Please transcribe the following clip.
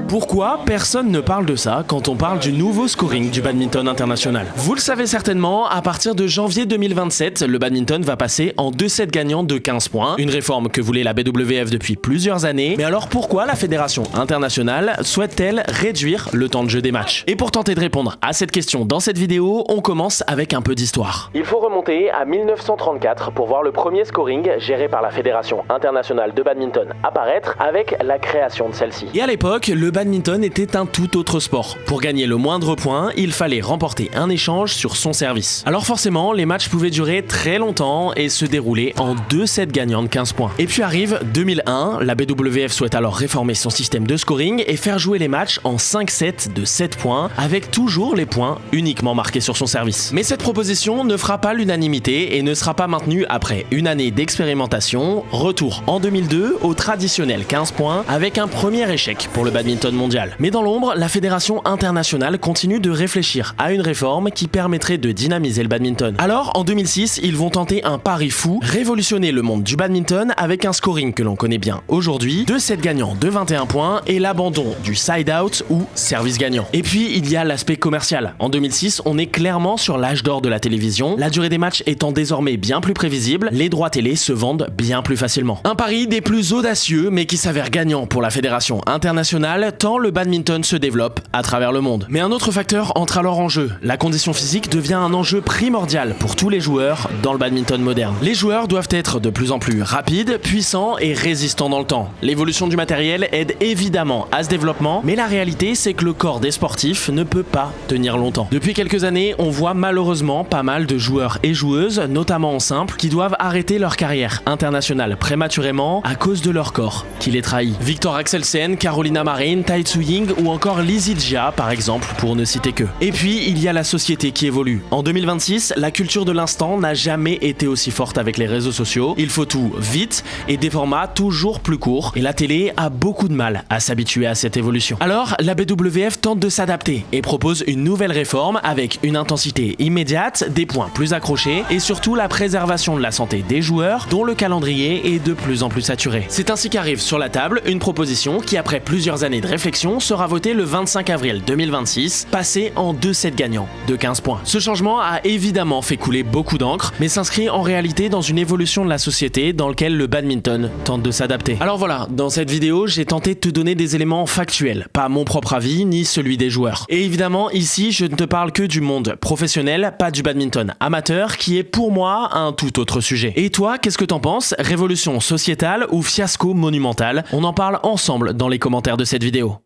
Pourquoi personne ne parle de ça quand on parle du nouveau scoring du badminton international? Vous le savez certainement, à partir de janvier 2027, le badminton va passer en 2 sets gagnants de 15 points, une réforme que voulait la BWF depuis plusieurs années. Mais alors pourquoi la Fédération internationale souhaite-t-elle réduire le temps de jeu des matchs? Et pour tenter de répondre à cette question dans cette vidéo, on commence avec un peu d'histoire. Il faut remonter à 1934 pour voir le premier scoring géré par la Fédération internationale de badminton apparaître avec la création de celle-ci. Et à l'époque, le badminton était un tout autre sport. Pour gagner le moindre point, il fallait remporter un échange sur son service. Alors forcément, les matchs pouvaient durer très longtemps et se dérouler en 2 sets gagnants de 15 points. Et puis arrive 2001, la BWF souhaite alors réformer son système de scoring et faire jouer les matchs en 5 sets de 7 points, avec toujours les points uniquement marqués sur son service. Mais cette proposition ne fera pas l'unanimité et ne sera pas maintenue après une année d'expérimentation. Retour en 2002 au traditionnel 15 points, avec un premier échec pour le badminton mondial. Mais dans l'ombre, la Fédération internationale continue de réfléchir à une réforme qui permettrait de dynamiser le badminton. Alors, en 2006, ils vont tenter un pari fou, révolutionner le monde du badminton avec un scoring que l'on connaît bien aujourd'hui, 2 sets gagnants de 21 points et l'abandon du side-out ou service gagnant. Et puis, il y a l'aspect commercial. En 2006, on est clairement sur l'âge d'or de la télévision, la durée des matchs étant désormais bien plus prévisible, les droits télé se vendent bien plus facilement. Un pari des plus audacieux, mais qui s'avère gagnant pour la Fédération internationale, tant le badminton se développe à travers le monde. Mais un autre facteur entre alors en jeu. La condition physique devient un enjeu primordial pour tous les joueurs dans le badminton moderne. Les joueurs doivent être de plus en plus rapides, puissants et résistants dans le temps. L'évolution du matériel aide évidemment à ce développement, mais la réalité c'est que le corps des sportifs ne peut pas tenir longtemps. Depuis quelques années, on voit malheureusement pas mal de joueurs et joueuses, notamment en simple, qui doivent arrêter leur carrière internationale prématurément à cause de leur corps qui les trahit. Victor Axelsen, Carolina Marin, Tai Tzu Ying ou encore Lizzie Jia par exemple, pour ne citer que. Et puis il y a la société qui évolue. En 2026, la culture de l'instant n'a jamais été aussi forte avec les réseaux sociaux. Il faut tout vite et des formats toujours plus courts. Et la télé a beaucoup de mal à s'habituer à cette évolution. Alors la BWF tente de s'adapter et propose une nouvelle réforme avec une intensité immédiate, des points plus accrochés et surtout la préservation de la santé des joueurs dont le calendrier est de plus en plus saturé. C'est ainsi qu'arrive sur la table une proposition qui, après plusieurs années de réflexion, sera votée le 25 avril 2026, passée en 2 sets gagnants de 15 points. Ce changement a évidemment fait couler beaucoup d'encre, mais s'inscrit en réalité dans une évolution de la société dans laquelle le badminton tente de s'adapter. Alors voilà, dans cette vidéo, j'ai tenté de te donner des éléments factuels, pas mon propre avis ni celui des joueurs. Et évidemment, ici, je ne te parle que du monde professionnel, pas du badminton amateur, qui est pour moi un tout autre sujet. Et toi, qu'est-ce que t'en penses? Révolution sociétale ou fiasco monumental? On en parle ensemble dans les commentaires de cette vidéo.